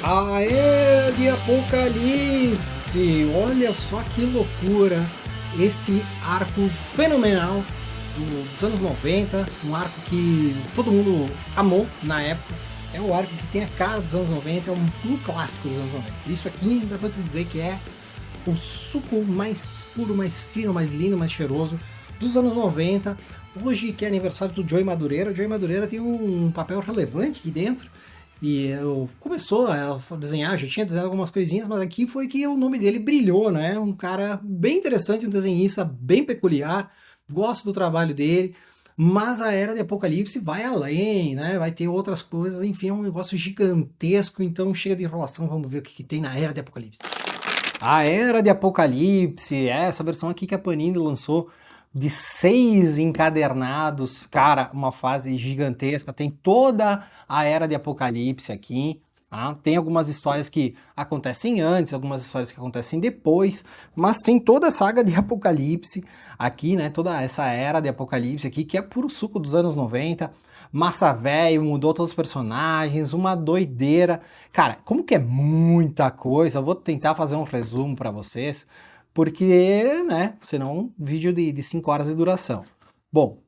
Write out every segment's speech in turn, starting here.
A Era de Apocalipse! Olha só que loucura! Esse arco fenomenal dos anos 90, um arco que todo mundo amou na época. É o arco que tem a cara dos anos 90, é um clássico dos anos 90. Isso aqui dá pra se dizer que é o suco mais puro, mais fino, mais lindo, mais cheiroso dos anos 90. Hoje que é aniversário do Joey Madureira, o Joey Madureira tem um papel relevante aqui dentro. E começou a desenhar, já tinha desenhado algumas coisinhas, mas aqui foi que o nome dele brilhou, né? Um cara bem interessante, um desenhista bem peculiar, gosto do trabalho dele, mas a Era de Apocalipse vai além, né? Vai ter outras coisas, enfim, é um negócio gigantesco, então chega de enrolação, vamos ver o que tem na Era de Apocalipse. A Era de Apocalipse, essa versão aqui que a Panini lançou de 6 encadernados, cara, uma fase gigantesca, tem toda a Era de Apocalipse aqui, tá? Tem algumas histórias que acontecem antes, algumas histórias que acontecem depois, mas tem toda a saga de Apocalipse aqui, né, toda essa Era de Apocalipse aqui, que é puro suco dos anos 90, massa velho, mudou todos os personagens, uma doideira. Cara, como que é muita coisa, eu vou tentar fazer um resumo para vocês, porque, né, senão vídeo de 5 horas de duração. Bom,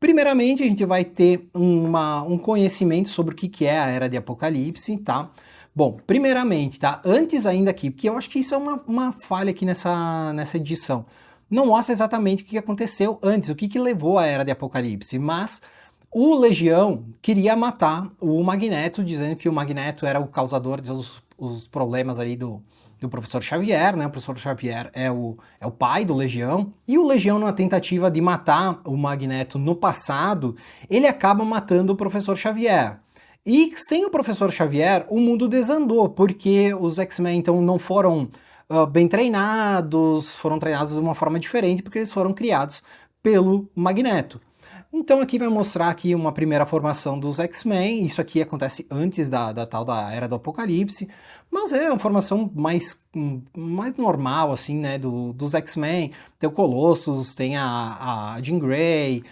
primeiramente a gente vai ter um conhecimento sobre o que é a Era de Apocalipse, tá? Bom, primeiramente, tá? Antes ainda aqui, porque eu acho que isso é uma falha aqui nessa edição. Não mostra exatamente o que aconteceu antes, o que levou à Era de Apocalipse, mas o Legião queria matar o Magneto, dizendo que o Magneto era o causador dos os problemas ali do professor Xavier, né? O professor Xavier é o pai do Legião, e o Legião, numa tentativa de matar o Magneto no passado, ele acaba matando o professor Xavier. E sem o professor Xavier, o mundo desandou, porque os X-Men então não foram bem treinados, foram treinados de uma forma diferente, porque eles foram criados pelo Magneto. Então aqui vai mostrar aqui uma primeira formação dos X-Men, isso aqui acontece antes da tal da Era do Apocalipse, mas é uma formação mais normal, assim, né, dos X-Men. Tem o Colossus, tem a Jean Grey,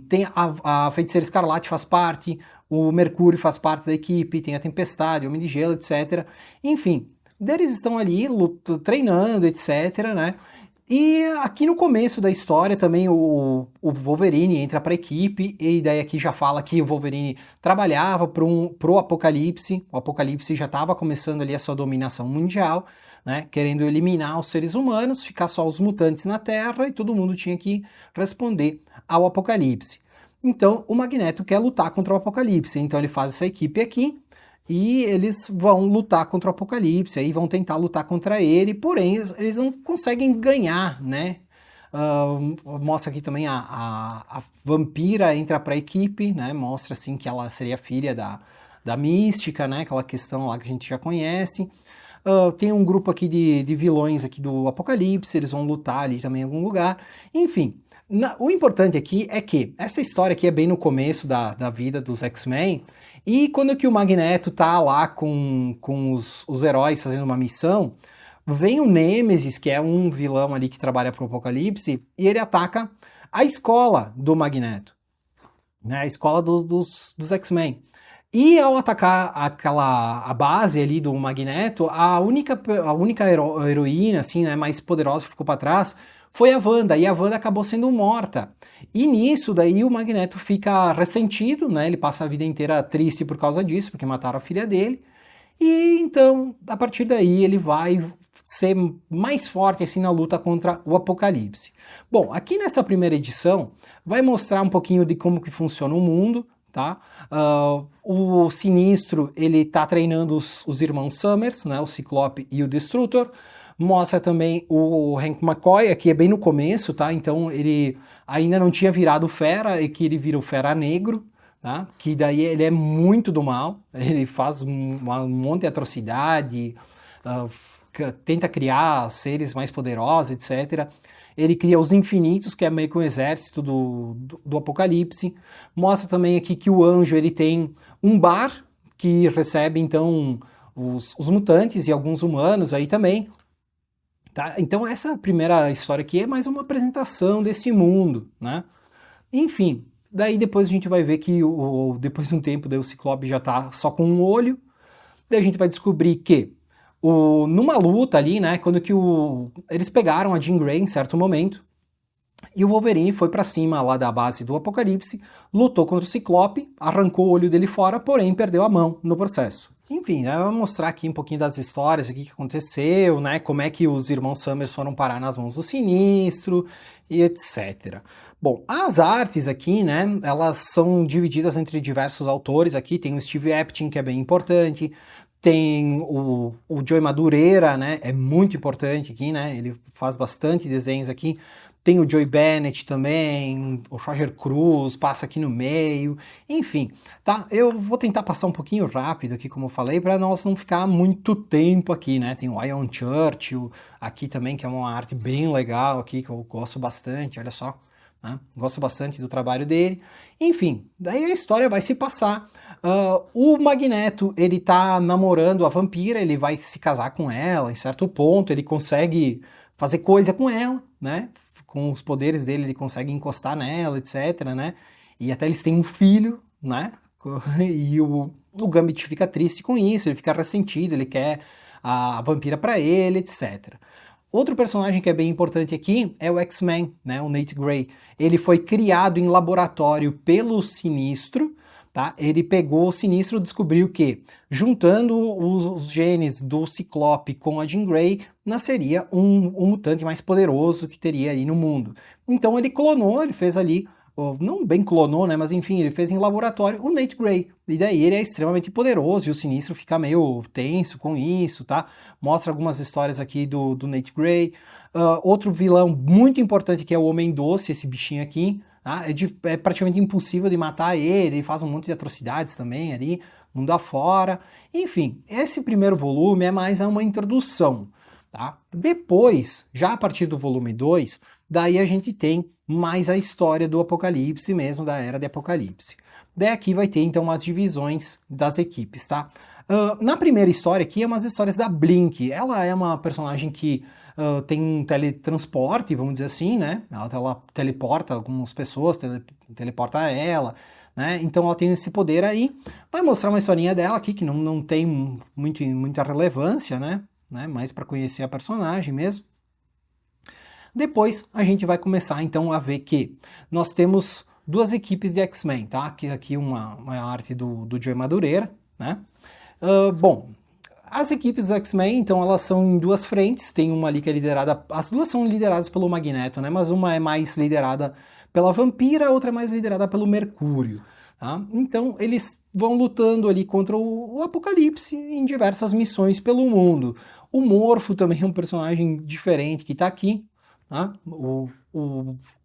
tem a Feiticeira Escarlate faz parte, o Mercúrio faz parte da equipe, tem a Tempestade, o Homem de Gelo, etc. Enfim, eles estão ali treinando, etc, né? E aqui no começo da história também o Wolverine entra para a equipe, e daí aqui já fala que o Wolverine trabalhava pro Apocalipse, o Apocalipse já estava começando ali a sua dominação mundial, né, querendo eliminar os seres humanos, ficar só os mutantes na Terra, e todo mundo tinha que responder ao Apocalipse. Então o Magneto quer lutar contra o Apocalipse, então ele faz essa equipe aqui, e eles vão lutar contra o Apocalipse, aí vão tentar lutar contra ele, porém eles não conseguem ganhar, né? Mostra aqui também a vampira entra para a equipe, né? Mostra assim que ela seria filha da Mística, né? Aquela questão lá que a gente já conhece. Tem um grupo aqui de vilões aqui do Apocalipse, eles vão lutar ali também em algum lugar. Enfim, o importante aqui é que essa história aqui é bem no começo da vida dos X-Men, e quando que o Magneto tá lá com os heróis fazendo uma missão, vem o Nêmesis, que é um vilão ali que trabalha pro Apocalipse, e ele ataca a escola do Magneto, né? A escola dos X-Men. E ao atacar a base ali do Magneto, a única heroína, assim, né, mais poderosa que ficou para trás foi a Wanda, e a Wanda acabou sendo morta. E nisso daí o Magneto fica ressentido, né? Ele passa a vida inteira triste por causa disso, porque mataram a filha dele. E então, a partir daí, ele vai ser mais forte assim na luta contra o Apocalipse. Bom, aqui nessa primeira edição vai mostrar um pouquinho de como que funciona o mundo, tá? O Sinistro, ele tá treinando os irmãos Summers, né? O Ciclope e o Destrutor. Mostra também o Hank McCoy, aqui é bem no começo, tá? Então ele ainda não tinha virado Fera, e que ele vira o Fera Negro, tá? Que daí ele é muito do mal, ele faz um monte de atrocidade, uh, tenta criar seres mais poderosos, etc. Ele cria os Infinitos, que é meio que um exército do Apocalipse. Mostra também aqui que o Anjo ele tem um bar que recebe então os mutantes e alguns humanos aí também. Tá? Então essa primeira história aqui é mais uma apresentação desse mundo, né? Enfim, daí depois a gente vai ver que depois de um tempo daí o Ciclope já tá só com um olho, Daí a gente vai descobrir que numa luta ali, né, quando que eles pegaram a Jean Grey em certo momento, e o Wolverine foi pra cima lá da base do Apocalipse, lutou contra o Ciclope, arrancou o olho dele fora, porém perdeu a mão no processo. Enfim, né, eu vou mostrar aqui um pouquinho das histórias, o que aconteceu, né, como é que os irmãos Summers foram parar nas mãos do Sinistro e etc. Bom, as artes aqui, né, elas são divididas entre diversos autores aqui, tem o Steve Epting, que é bem importante, tem o Joey Madureira, né, é muito importante aqui, né, ele faz bastante desenhos aqui. Tem o Joey Bennett também, o Roger Cruz passa aqui no meio, enfim, tá? Eu vou tentar passar um pouquinho rápido aqui, como eu falei, para nós não ficar muito tempo aqui, né? Tem o Ian Churchill aqui também, que é uma arte bem legal aqui, que eu gosto bastante, olha só, né? Gosto bastante do trabalho dele. Enfim, daí a história vai se passar. O Magneto, ele tá namorando a vampira, ele vai se casar com ela, em certo ponto, ele consegue fazer coisa com ela, né? Com os poderes dele, ele consegue encostar nela, etc, né? E até eles têm um filho, né? E o Gambit fica triste com isso, ele fica ressentido, ele quer a vampira para ele, etc. Outro personagem que é bem importante aqui é o X-Men, né? O Nate Grey. Ele foi criado em laboratório pelo Sinistro, tá? Ele pegou o Sinistro e descobriu que, juntando os genes do Ciclope com a Jean Grey, nasceria um mutante mais poderoso que teria aí no mundo. Então ele clonou, ele fez ali, não bem clonou, né, mas enfim, ele fez em laboratório o Nate Grey. E daí ele é extremamente poderoso e o Sinistro fica meio tenso com isso, tá? Mostra algumas histórias aqui do Nate Grey. Outro vilão muito importante que é o Homem-Doce, esse bichinho aqui, tá? É praticamente impossível de matar ele faz um monte de atrocidades também ali, mundo afora. Enfim, esse primeiro volume é mais uma introdução. Tá? Depois, já a partir do volume 2, daí a gente tem mais a história do Apocalipse mesmo, da Era de Apocalipse. Daí aqui vai ter então as divisões das equipes, tá? Na primeira história aqui é umas histórias da Blink. Ela é uma personagem que tem um teletransporte, vamos dizer assim, né? Ela teleporta algumas pessoas, teleporta ela, né? Então ela tem esse poder aí. Vai mostrar uma historinha dela aqui que não tem muita relevância, né? Mais para conhecer a personagem mesmo. Depois a gente vai começar então a ver que nós temos duas equipes de X-Men, tá? Aqui uma arte do Joey Madureira, né? Bom, as equipes do X-Men, então, elas são em duas frentes, tem uma ali que é liderada, as duas são lideradas pelo Magneto, né? Mas uma é mais liderada pela Vampira, a outra é mais liderada pelo Mercúrio. Tá? Então eles vão lutando ali contra o Apocalipse em diversas missões pelo mundo. O Morfo também é um personagem diferente que está aqui. Tá? O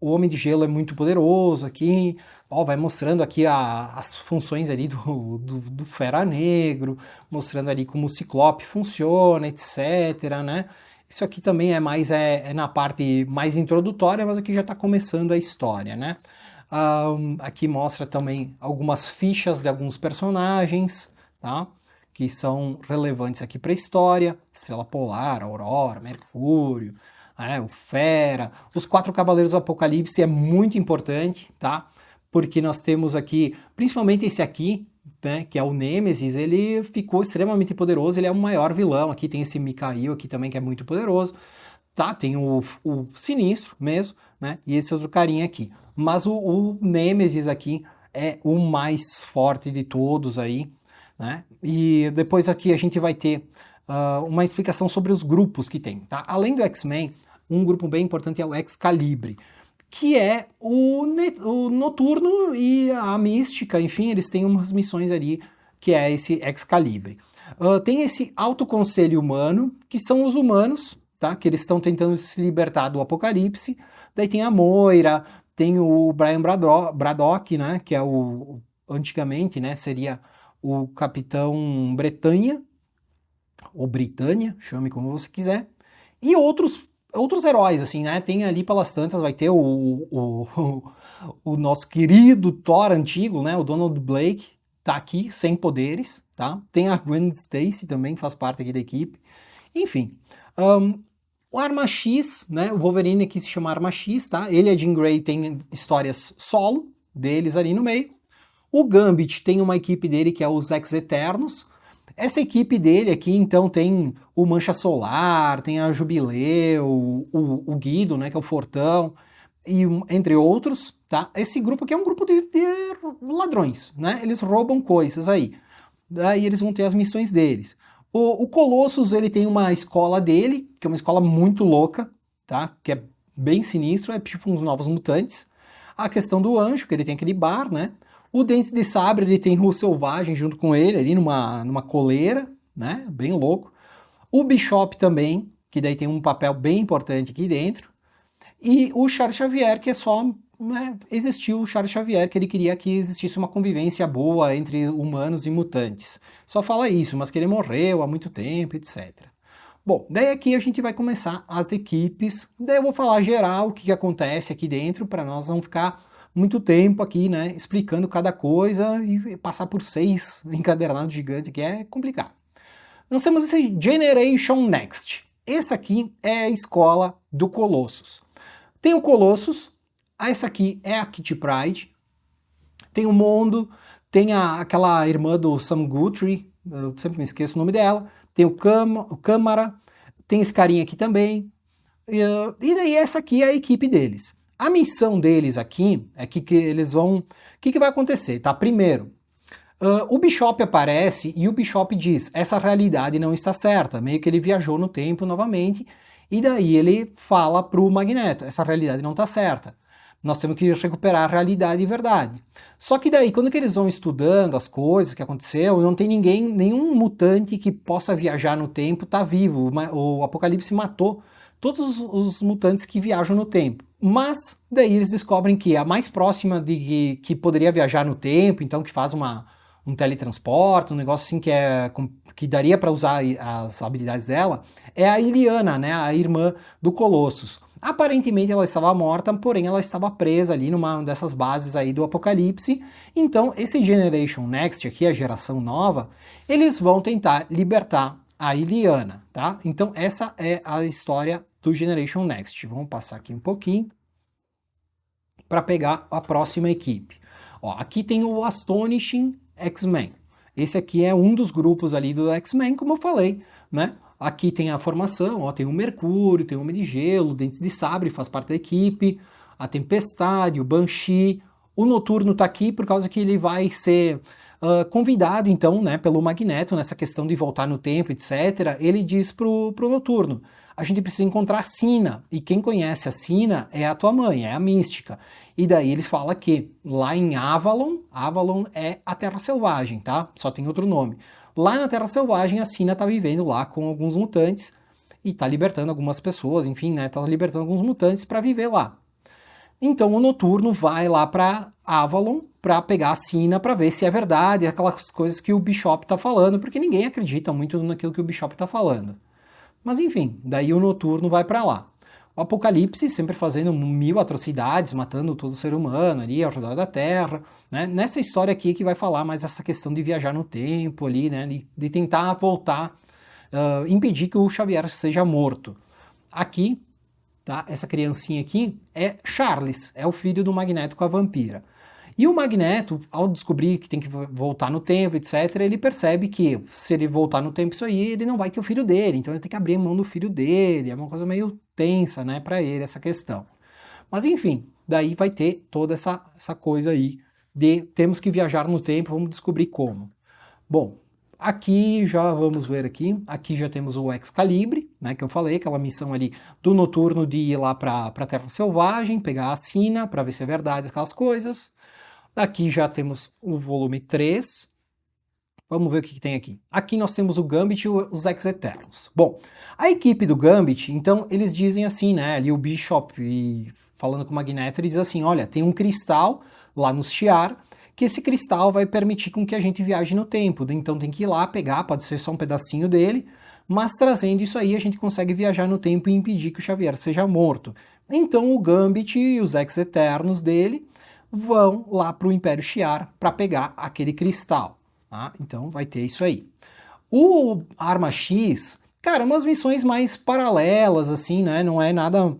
Homem de Gelo é muito poderoso aqui. Ó, vai mostrando aqui as funções ali do Fera Negro, mostrando ali como o Ciclope funciona, etc. Né? Isso aqui também é mais na parte mais introdutória, mas aqui já está começando a história, né? Aqui mostra também algumas fichas de alguns personagens, tá? Que são relevantes aqui para a história. Estrela Polar, Aurora, Mercúrio, o Fera. Os Quatro Cavaleiros do Apocalipse é muito importante, tá? Porque nós temos aqui, principalmente esse aqui, né, que é o Nêmesis, ele ficou extremamente poderoso, ele é o maior vilão. Aqui tem esse Mikhail aqui também, que é muito poderoso. Tá, tem o Sinistro mesmo, né? E esse outro carinha aqui. Mas o Nêmesis aqui é o mais forte de todos aí, né? E depois aqui a gente vai ter uma explicação sobre os grupos que tem, tá? Além do X-Men, um grupo bem importante é o Excalibur, que é o Noturno e a Mística, enfim, eles têm umas missões ali, que é esse Excalibur. Tem esse Alto Conselho Humano, que são os humanos, tá? Que eles estão tentando se libertar do Apocalipse. Daí tem a Moira, tem o Brian Braddock, né? Que é antigamente, né? Seria o Capitão Bretanha, ou Britânia, chame como você quiser. E outros heróis, assim, né? Tem ali pelas tantas, vai ter o nosso querido Thor antigo, né? O Donald Blake, tá aqui, sem poderes, tá? Tem a Gwen Stacy também, faz parte aqui da equipe. Enfim, o Arma X, né? O Wolverine aqui se chama Arma X, tá? Ele e a Jean Grey tem histórias solo deles ali no meio. O Gambit tem uma equipe dele que é os Ex-Eternos. Essa equipe dele aqui, então, tem o Mancha Solar, tem a Jubileu, o Guido, né, que é o Fortão, e entre outros, tá? Esse grupo aqui é um grupo de ladrões, né? Eles roubam coisas aí. Daí eles vão ter as missões deles. O Colossus, ele tem uma escola dele, que é uma escola muito louca, tá? Que é bem sinistro, é tipo uns novos mutantes. A questão do anjo, que ele tem aquele bar, né? O Dentes de Sabre, ele tem o Selvagem junto com ele, ali numa coleira, né? Bem louco. O Bishop também, que daí tem um papel bem importante aqui dentro. E o Charles Xavier, que é só, né, existiu o Charles Xavier, que ele queria que existisse uma convivência boa entre humanos e mutantes. Só fala isso, mas que ele morreu há muito tempo, etc. Bom, daí aqui a gente vai começar as equipes, daí eu vou falar geral o que acontece aqui dentro, para nós não ficar muito tempo aqui, né, explicando cada coisa e passar por 6 encadernados gigantes, que é complicado. Nós temos esse Generation Next. Esse aqui é a escola do Colossus. Tem o Colossus, essa aqui é a Kitty Pryde, tem o Mondo, tem aquela irmã do Sam Guthrie, eu sempre me esqueço o nome dela, tem o Câmara, tem esse carinha aqui também, e daí essa aqui é a equipe deles. A missão deles aqui é que eles vão... O que vai acontecer? Tá? Primeiro, o Bishop aparece e o Bishop diz, essa realidade não está certa, meio que ele viajou no tempo novamente, e daí ele fala pro Magneto, essa realidade não está certa, nós temos que recuperar a realidade e verdade. Só que daí, quando que eles vão estudando as coisas que aconteceu, não tem nenhum mutante que possa viajar no tempo tá vivo, o Apocalipse matou todos os mutantes que viajam no tempo. Mas daí eles descobrem que a mais próxima de que poderia viajar no tempo, então que faz um teletransporte, um negócio assim que daria para usar as habilidades dela, é a Illyana, né, a irmã do Colossus. Aparentemente ela estava morta, porém ela estava presa ali numa dessas bases aí do Apocalipse. Então esse Generation Next aqui, a geração nova, eles vão tentar libertar a Illyana, tá? Então essa é a história do Generation Next. Vamos passar aqui um pouquinho para pegar a próxima equipe. Ó, aqui tem o Astonishing X-Men. Esse aqui é um dos grupos ali do X-Men, como eu falei, né? Aqui tem a formação, ó, tem o Mercúrio, tem o Homem de Gelo, o Dentes de Sabre faz parte da equipe, a Tempestade, o Banshee, o Noturno tá aqui por causa que ele vai ser convidado, então, né, pelo Magneto, nessa questão de voltar no tempo, etc. Ele diz pro Noturno, a gente precisa encontrar a Sina, e quem conhece a Sina é a tua mãe, é a Mística. E daí ele fala que lá em Avalon, Avalon é a Terra Selvagem, tá? Só tem outro nome. Lá na Terra Selvagem, a Sina tá vivendo lá com alguns mutantes e tá libertando algumas pessoas, enfim, né? Tá libertando alguns mutantes para viver lá. Então o Noturno vai lá para Avalon para pegar a Sina para ver se é verdade, aquelas coisas que o Bishop tá falando, porque ninguém acredita muito naquilo que o Bishop tá falando. Mas enfim, daí o Noturno vai para lá. O Apocalipse sempre fazendo 1000 atrocidades, matando todo ser humano ali ao redor da Terra, né? Nessa história aqui que vai falar mais essa questão de viajar no tempo ali, né? De tentar voltar, impedir que o Xavier seja morto. Aqui, tá? Essa criancinha aqui é Charles, é o filho do Magneto com a vampira. E o Magneto, ao descobrir que tem que voltar no tempo, etc., ele percebe que se ele voltar no tempo isso aí, ele não vai ter o filho dele, então ele tem que abrir mão do filho dele, é uma coisa meio tensa, né, para ele essa questão. Mas enfim, daí vai ter toda essa coisa aí de temos que viajar no tempo, vamos descobrir como. Bom, aqui já vamos ver aqui já temos o Excalibur, né, que eu falei, aquela missão ali do Noturno de ir lá para a Terra Selvagem, pegar a Sina para ver se é verdade aquelas coisas. Aqui já temos o volume 3. Vamos ver o que tem aqui. Aqui nós temos o Gambit e os Ex-Eternos. Bom, a equipe do Gambit, então, eles dizem assim, né? Ali o Bishop, falando com o Magneto, ele diz assim, olha, tem um cristal lá no Shi'ar, que esse cristal vai permitir com que a gente viaje no tempo. Então tem que ir lá pegar, pode ser só um pedacinho dele, mas trazendo isso aí a gente consegue viajar no tempo e impedir que o Xavier seja morto. Então o Gambit e os Ex-Eternos dele vão lá para o Império Shi'ar para pegar aquele cristal. Tá? Então vai ter isso aí. O Arma X, cara, umas missões mais paralelas, assim, né? Não é nada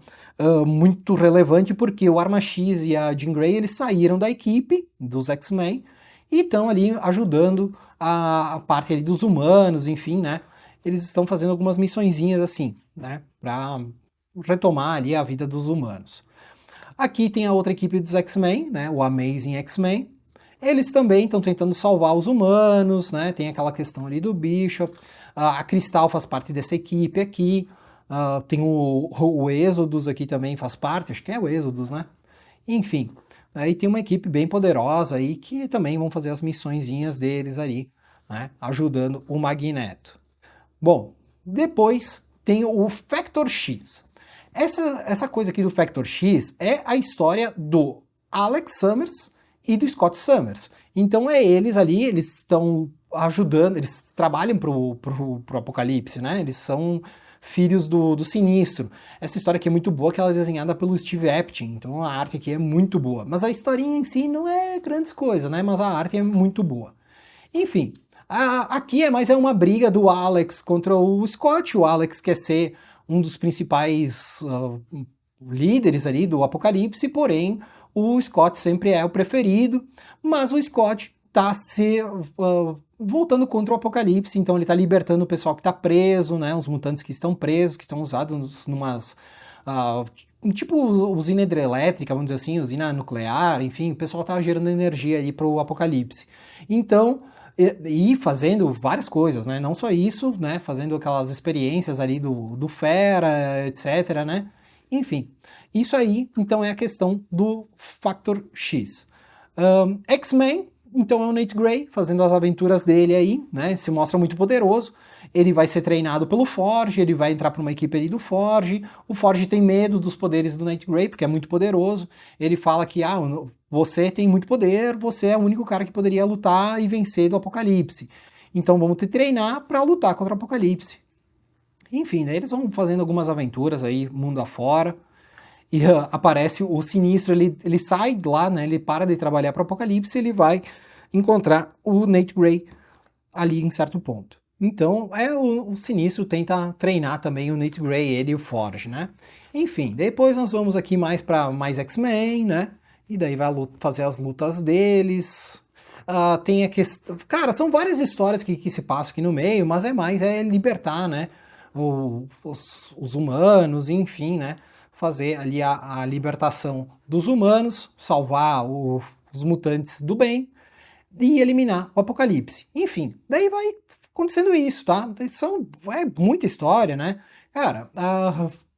muito relevante, porque o Arma X e a Jean Grey, eles saíram da equipe dos X-Men e estão ali ajudando a parte ali dos humanos, enfim, né? Eles estão fazendo algumas missõezinhas assim, né? Pra retomar ali a vida dos humanos. Aqui tem a outra equipe dos X-Men, né? O Amazing X-Men. Eles também estão tentando salvar os humanos, né? Tem aquela questão ali do Bishop. A Cristal faz parte dessa equipe aqui. Tem o Exodus aqui também faz parte, acho que é o Exodus, né? Enfim, aí tem uma equipe bem poderosa aí que também vão fazer as missõezinhas deles ali, né? Ajudando o Magneto. Bom, depois tem o Factor X. Essa coisa aqui do Factor X é a história do Alex Summers e do Scott Summers. Então é eles ali, eles estão ajudando, eles trabalham pro Apocalipse, né? Eles são filhos do Sinistro. Essa história aqui é muito boa, que ela é desenhada pelo Steve Epting, então a arte aqui é muito boa. Mas a historinha em si não é grandes coisas, né? Mas a arte é muito boa. Enfim, aqui é uma briga do Alex contra o Scott. O Alex quer ser um dos principais líderes ali do Apocalipse, porém o Scott sempre é o preferido, mas o Scott tá se voltando contra o Apocalipse, então ele tá libertando o pessoal que tá preso, né, os mutantes que estão presos, que estão usados numas tipo usina hidrelétrica, vamos dizer assim, usina nuclear, enfim, o pessoal tá gerando energia ali pro Apocalipse. Então, e fazendo várias coisas, né? Não só isso, né? Fazendo aquelas experiências ali do Fera, etc, né? Enfim, isso aí, então, é a questão do Factor X. X-Men, então é o Nate Grey fazendo as aventuras dele aí, né? Se mostra muito poderoso. Ele vai ser treinado pelo Forge, ele vai entrar para uma equipe ali do Forge. O Forge tem medo dos poderes do Nate Grey, porque é muito poderoso. Ele fala que, você tem muito poder, você é o único cara que poderia lutar e vencer do Apocalipse. Então vamos te treinar para lutar contra o Apocalipse. Enfim, né, eles vão fazendo algumas aventuras aí, mundo afora. E aparece o Sinistro, ele sai lá, né? Ele para de trabalhar para o Apocalipse e ele vai encontrar o Nate Grey ali em certo ponto. Então, o Sinistro tenta treinar também o Nate Grey, ele e o Forge, né? Enfim, depois nós vamos aqui para mais X-Men, né? E daí vai fazer as lutas deles. Tem a questão... Cara, são várias histórias que se passam aqui no meio, mas é libertar, né? Os humanos, enfim, né? Fazer ali a libertação dos humanos, salvar os mutantes do bem e eliminar o Apocalipse. Enfim, daí vai acontecendo isso, tá? É muita história, né? Cara,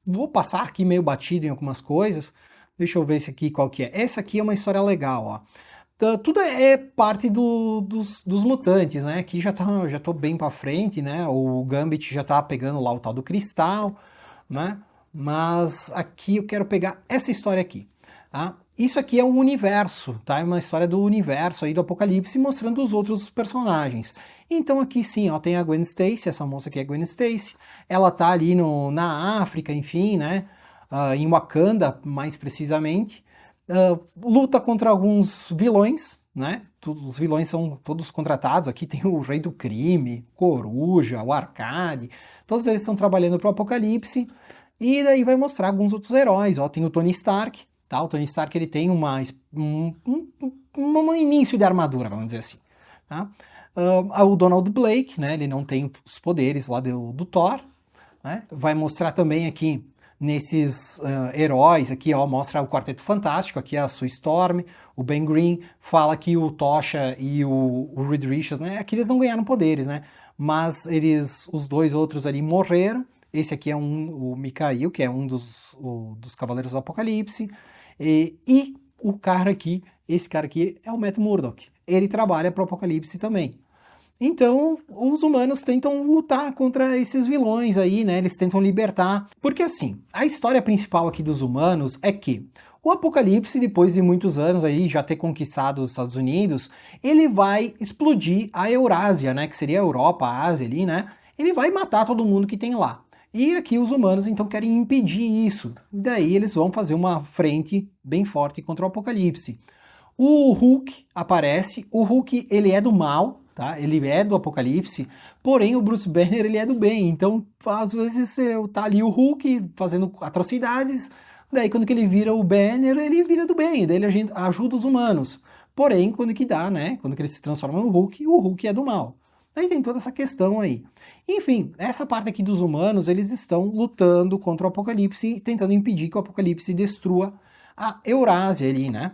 vou passar aqui meio batido em algumas coisas. Deixa eu ver esse aqui qual que é. Essa aqui é uma história legal, ó. Tudo é parte dos mutantes, né? Aqui já tô bem pra frente, né? O Gambit já tá pegando lá o tal do cristal, né? Mas aqui eu quero pegar essa história aqui, tá? Isso aqui é um universo, tá? É uma história do universo aí do Apocalipse mostrando os outros personagens. Então aqui sim, ó, tem a Gwen Stacy, essa moça aqui é a Gwen Stacy. Ela tá ali na África, enfim, né? Em Wakanda, mais precisamente. Luta contra alguns vilões, né? Os vilões são todos contratados. Aqui tem o Rei do Crime, Coruja, o Arcade. Todos eles estão trabalhando pro Apocalipse. E daí vai mostrar alguns outros heróis. Ó, tem o Tony Stark, tá? O Tony Stark ele tem um início de armadura, vamos dizer assim. Tá? O Donald Blake, né? Ele não tem os poderes lá do Thor. Né? Vai mostrar também aqui nesses heróis aqui, ó, mostra o Quarteto Fantástico, aqui é a Sue Storm, o Ben Green, fala que o Tocha e o Reed Richards, né? Aqui eles não ganharam poderes, né? Mas os dois outros ali morreram. Esse aqui é o Mikhail, que é um dos Cavaleiros do Apocalipse. E esse cara aqui é o Matt Murdock. Ele trabalha para o Apocalipse também. Então, os humanos tentam lutar contra esses vilões aí, né? Eles tentam libertar. Porque assim, a história principal aqui dos humanos é que o Apocalipse, depois de muitos anos aí já ter conquistado os Estados Unidos, ele vai explodir a Eurásia, né? Que seria a Europa, a Ásia ali, né? Ele vai matar todo mundo que tem lá. E aqui os humanos então querem impedir isso. Daí eles vão fazer uma frente bem forte contra o Apocalipse. O Hulk aparece. O Hulk, ele é do mal, tá? Ele é do Apocalipse. Porém, o Bruce Banner, ele é do bem. Então, às vezes, tá ali o Hulk fazendo atrocidades. Daí, quando que ele vira o Banner, ele vira do bem. Daí ele ajuda os humanos. Porém, quando que dá, né? Quando que ele se transforma no Hulk, o Hulk é do mal. Daí tem toda essa questão aí. Enfim, essa parte aqui dos humanos, eles estão lutando contra o Apocalipse, tentando impedir que o Apocalipse destrua a Eurásia ali, né?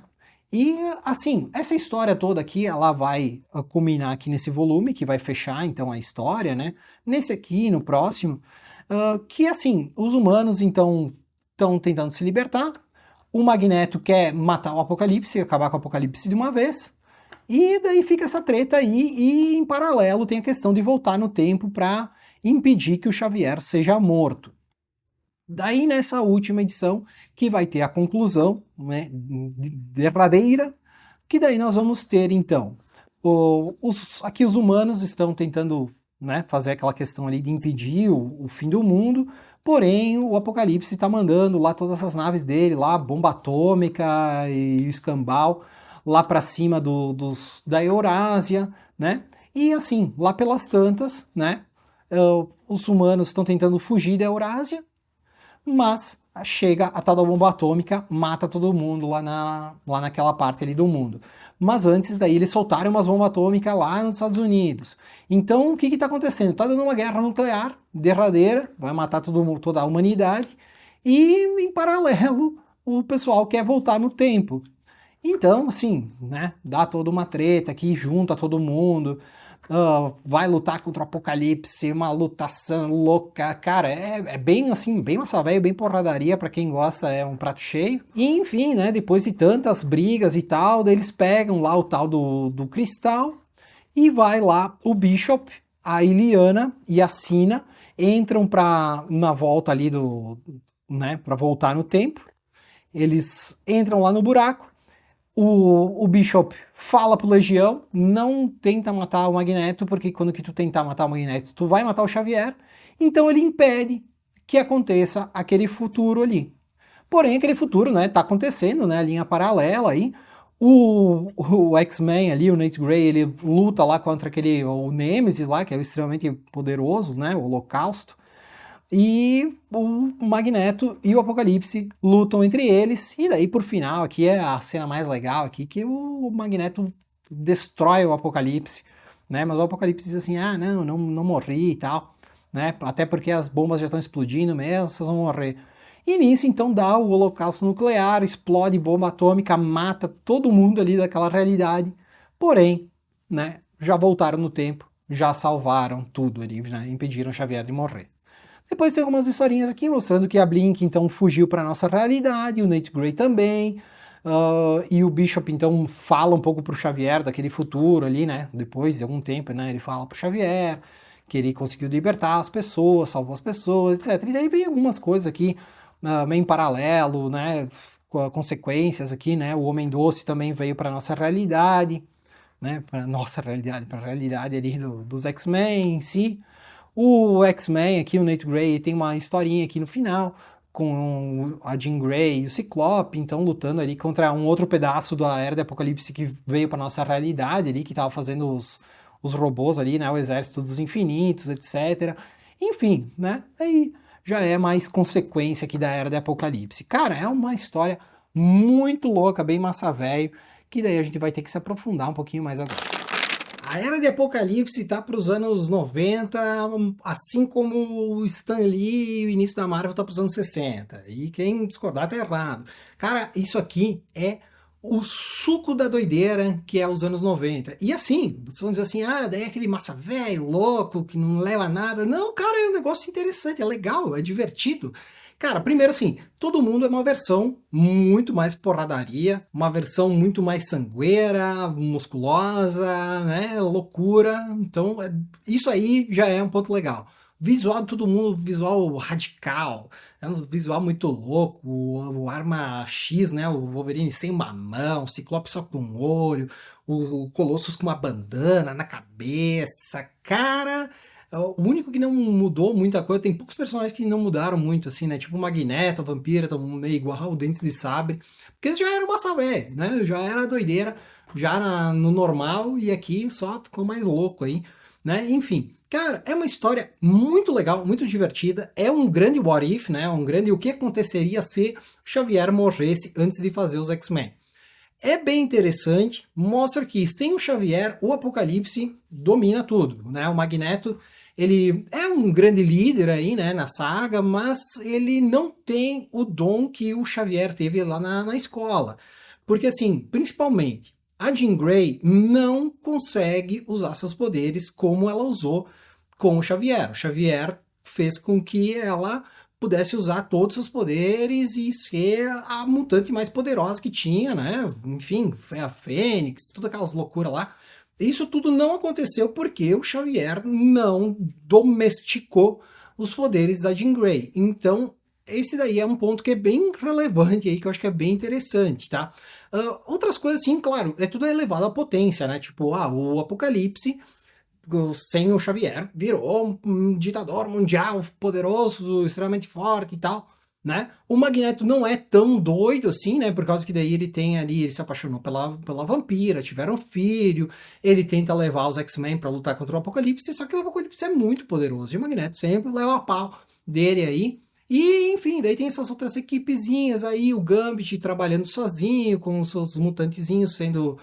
E, assim, essa história toda aqui, ela vai culminar aqui nesse volume, que vai fechar, então, a história, né? Nesse aqui, no próximo, que, assim, os humanos, então, estão tentando se libertar, o Magneto quer matar o Apocalipse, acabar com o Apocalipse de uma vez, e daí fica essa treta aí, e em paralelo tem a questão de voltar no tempo para impedir que o Xavier seja morto. Daí nessa última edição, que vai ter a conclusão, né, derradeira, que daí nós vamos ter então, aqui os humanos estão tentando, né, fazer aquela questão ali de impedir o fim do mundo, porém o Apocalipse está mandando lá todas as naves dele, lá bomba atômica e o escambau, lá para cima da Eurásia, né, e assim, lá pelas tantas, né, os humanos estão tentando fugir da Eurásia, mas chega a tal da bomba atômica, mata todo mundo lá naquela parte ali do mundo. Mas antes daí eles soltaram umas bombas atômicas lá nos Estados Unidos. Então o que está acontecendo? Está dando uma guerra nuclear derradeira, vai matar toda a humanidade, e em paralelo o pessoal quer voltar no tempo. Então, assim, né, dá toda uma treta aqui, junta todo mundo, vai lutar contra o Apocalipse, uma lutação louca, cara, é bem assim, bem massa velho, bem porradaria, pra quem gosta, é um prato cheio. E enfim, né, depois de tantas brigas e tal, daí eles pegam lá o tal do cristal, e vai lá o Bishop, a Illyana e a Sina, entram na volta ali né, pra voltar no tempo, eles entram lá no buraco, o Bishop fala pro Legião, não tenta matar o Magneto, porque quando que tu tentar matar o Magneto, tu vai matar o Xavier, então ele impede que aconteça aquele futuro ali. Porém, aquele futuro, né, tá acontecendo, né, a linha paralela aí, o X-Men ali, o Nate Grey, ele luta lá contra o Nemesis lá, que é extremamente poderoso, né, o Holocausto, e o Magneto e o Apocalipse lutam entre eles, e daí por final aqui é a cena mais legal aqui, que o Magneto destrói o Apocalipse, né, mas o Apocalipse diz assim, não morri e tal, né, até porque as bombas já estão explodindo mesmo, vocês vão morrer. E nisso então dá o holocausto nuclear, explode bomba atômica, mata todo mundo ali daquela realidade, porém, né, já voltaram no tempo, já salvaram tudo ali, né, impediram Xavier de morrer. Depois tem algumas historinhas aqui mostrando que a Blink então fugiu para nossa realidade, o Nate Grey também, e o Bishop então fala um pouco pro Xavier daquele futuro ali, né? Depois de algum tempo, né? Ele fala pro Xavier que ele conseguiu libertar as pessoas, salvou as pessoas, etc. E daí vem algumas coisas aqui meio em paralelo, né? Com consequências aqui, né? O Homem Doce também veio para nossa realidade, né? Para nossa realidade, para a realidade ali dos X-Men em si. O X-Men aqui, o Nate Grey, tem uma historinha aqui no final, com a Jean Grey e o Ciclope, então lutando ali contra um outro pedaço da Era do Apocalipse que veio para nossa realidade ali, que tava fazendo os robôs ali, né, o Exército dos Infinitos, etc. Enfim, né, aí já é mais consequência aqui da Era do Apocalipse. Cara, é uma história muito louca, bem massa velho, que daí a gente vai ter que se aprofundar um pouquinho mais agora. A Era de Apocalipse tá para os anos 90, assim como o Stan Lee e o início da Marvel tá para os anos 60. E quem discordar tá errado. Cara, isso aqui é o suco da doideira que é os anos 90. E assim, vocês vão dizer assim, daí é aquele massa velho, louco, que não leva a nada. Não, cara, é um negócio interessante, é legal, é divertido. Cara, primeiro assim, Todo Mundo é uma versão muito mais porradaria, uma versão muito mais sangueira, musculosa, né, loucura. Então, isso aí já é um ponto legal. Visual de Todo Mundo, visual radical, é um visual muito louco, o Arma X, né, o Wolverine sem uma mão, o Ciclope só com um olho, o Colossus com uma bandana na cabeça, cara... O único que não mudou muita coisa, tem poucos personagens que não mudaram muito, assim, né? Tipo o Magneto, o Vampiro, tão meio igual, o Dentes de Sabre. Porque já era uma sabé, né? Já era doideira, já no normal, e aqui só ficou mais louco aí, né? Enfim, cara, é uma história muito legal, muito divertida. É um grande what if, né? Um grande o que aconteceria se Xavier morresse antes de fazer os X-Men. É bem interessante, mostra que sem o Xavier, o Apocalipse domina tudo, né? O Magneto, ele é um grande líder aí, né, na saga, mas ele não tem o dom que o Xavier teve lá na escola. Porque assim, principalmente, a Jean Grey não consegue usar seus poderes como ela usou com o Xavier. O Xavier fez com que ela pudesse usar todos os seus poderes e ser a mutante mais poderosa que tinha, né? Enfim, a Fênix, todas aquelas loucuras lá. Isso tudo não aconteceu porque o Xavier não domesticou os poderes da Jean Grey. Então, esse daí é um ponto que é bem relevante aí, que eu acho que é bem interessante, tá? Outras coisas, sim, claro, é tudo elevado à potência, né? Tipo, o Apocalipse sem o Xavier, virou um ditador mundial poderoso, extremamente forte e tal, né? O Magneto não é tão doido assim, né? Por causa que daí ele tem ali, ele se apaixonou pela vampira, tiveram um filho, ele tenta levar os X-Men para lutar contra o Apocalipse, só que o Apocalipse é muito poderoso, e o Magneto sempre leva a pau dele aí. E, enfim, daí tem essas outras equipezinhas aí, o Gambit trabalhando sozinho, com os seus mutantezinhos sendo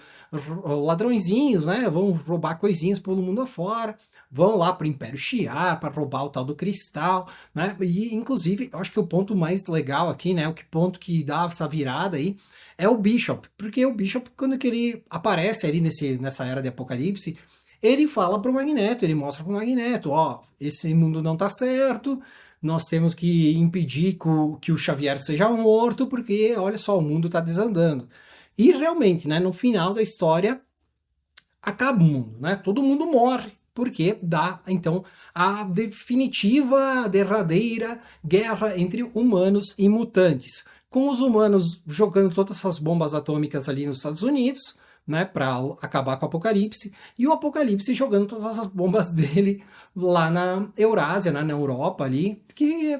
ladrõezinhos, né? Vão roubar coisinhas pelo mundo afora, vão lá pro Império Shi'ar para roubar o tal do cristal, né? E, inclusive, eu acho que o ponto mais legal aqui, né? O que ponto que dá essa virada aí, é o Bishop, porque o Bishop, quando que ele aparece ali nessa era de Apocalipse, ele fala pro Magneto, ele mostra pro Magneto, ó, esse mundo não tá certo, nós temos que impedir que o Xavier seja morto, porque, olha só, o mundo está desandando. E realmente, né, no final da história, acaba o mundo, né? Todo mundo morre, porque dá, então, a definitiva, derradeira guerra entre humanos e mutantes. Com os humanos jogando todas essas bombas atômicas ali nos Estados Unidos, né, para acabar com o Apocalipse, e o Apocalipse jogando todas as bombas dele lá na Eurásia, né, na Europa ali, que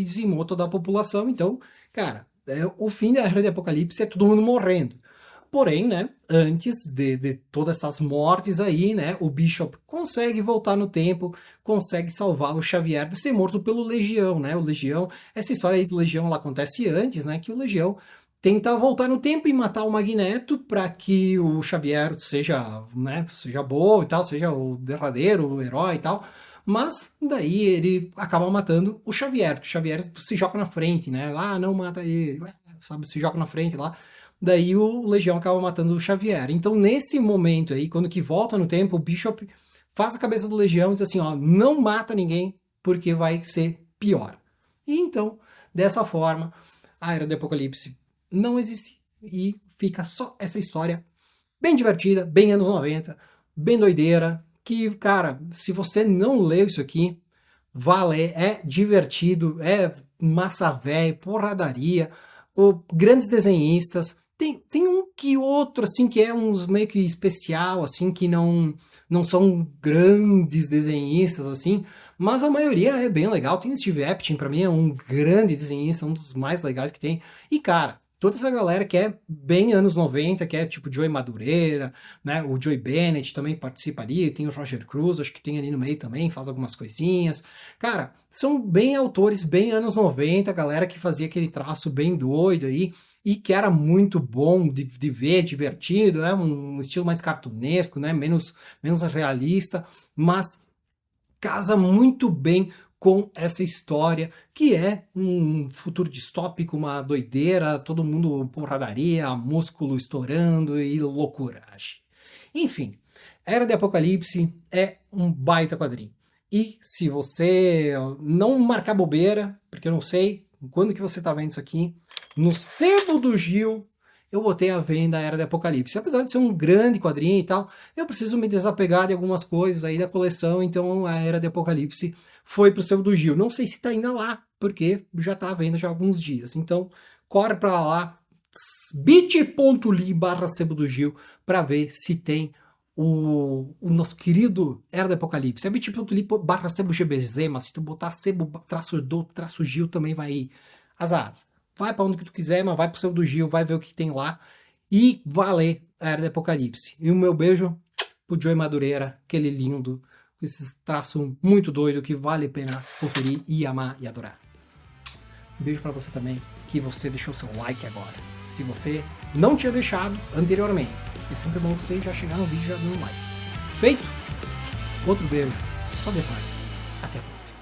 dizimou toda a população. Então, cara, o fim da Era de Apocalipse é todo mundo morrendo. Porém, né, antes de todas essas mortes aí, né, o Bishop consegue voltar no tempo, consegue salvar o Xavier de ser morto pelo Legião, né, o Legião, essa história aí do Legião, ela acontece antes, né, que o Legião tenta voltar no tempo e matar o Magneto para que o Xavier seja, né, seja bom e tal, seja o derradeiro, o herói e tal, mas daí ele acaba matando o Xavier, porque o Xavier se joga na frente, né, não mata ele, sabe, se joga na frente lá, daí o Legião acaba matando o Xavier. Então, nesse momento aí, quando que volta no tempo, o Bishop faz a cabeça do Legião e diz assim, ó, não mata ninguém, porque vai ser pior. E então, dessa forma, a Era do Apocalipse não existe e fica só essa história bem divertida, bem anos 90, bem doideira, que, cara, se você não leu isso aqui, vá ler, é divertido, é massa velha, porradaria, grandes desenhistas, tem um que outro, assim, que é uns meio que especial, assim, que não são grandes desenhistas, assim, mas a maioria é bem legal. Tem o Steve Epting, pra mim é um grande desenhista, um dos mais legais que tem. E, cara, toda essa galera que é bem anos 90, que é tipo Joey Madureira, né, o Joey Bennett também participa ali, tem o Roger Cruz, acho que tem ali no meio também, faz algumas coisinhas. Cara, são bem autores, bem anos 90, galera que fazia aquele traço bem doido aí, e que era muito bom de ver, divertido, né? Um estilo mais cartunesco, né? menos realista, mas casa muito bem com essa história, que é um futuro distópico, uma doideira, todo mundo porradaria, músculo estourando e loucura. Enfim, Era de Apocalipse é um baita quadrinho. E se você não marcar bobeira, porque eu não sei quando que você está vendo isso aqui, no Sebo do Gil, eu botei à venda a Era de Apocalipse. Apesar de ser um grande quadrinho e tal, eu preciso me desapegar de algumas coisas aí da coleção, então a Era de Apocalipse foi pro Sebo do Gil. Não sei se tá ainda lá, porque já tá à venda já há alguns dias. Então, corre para lá, bit.ly/Sebo do Gil, para ver se tem o nosso querido Era do Apocalipse. É bit.ly/SeboGBZ, mas se tu botar Sebo-do-Gil também vai azar. Vai para onde que tu quiser, mas vai pro Sebo do Gil, vai ver o que tem lá e vai ler a Era do Apocalipse. E o meu beijo pro Joey Madureira, aquele lindo, com esse traço muito doido que vale a pena conferir e amar e adorar. Um beijo para você também. que você deixou seu like agora. Se você não tinha deixado anteriormente, é sempre bom você já chegar no vídeo já dando um like. Feito? Outro beijo, só detalhe. Até a próxima.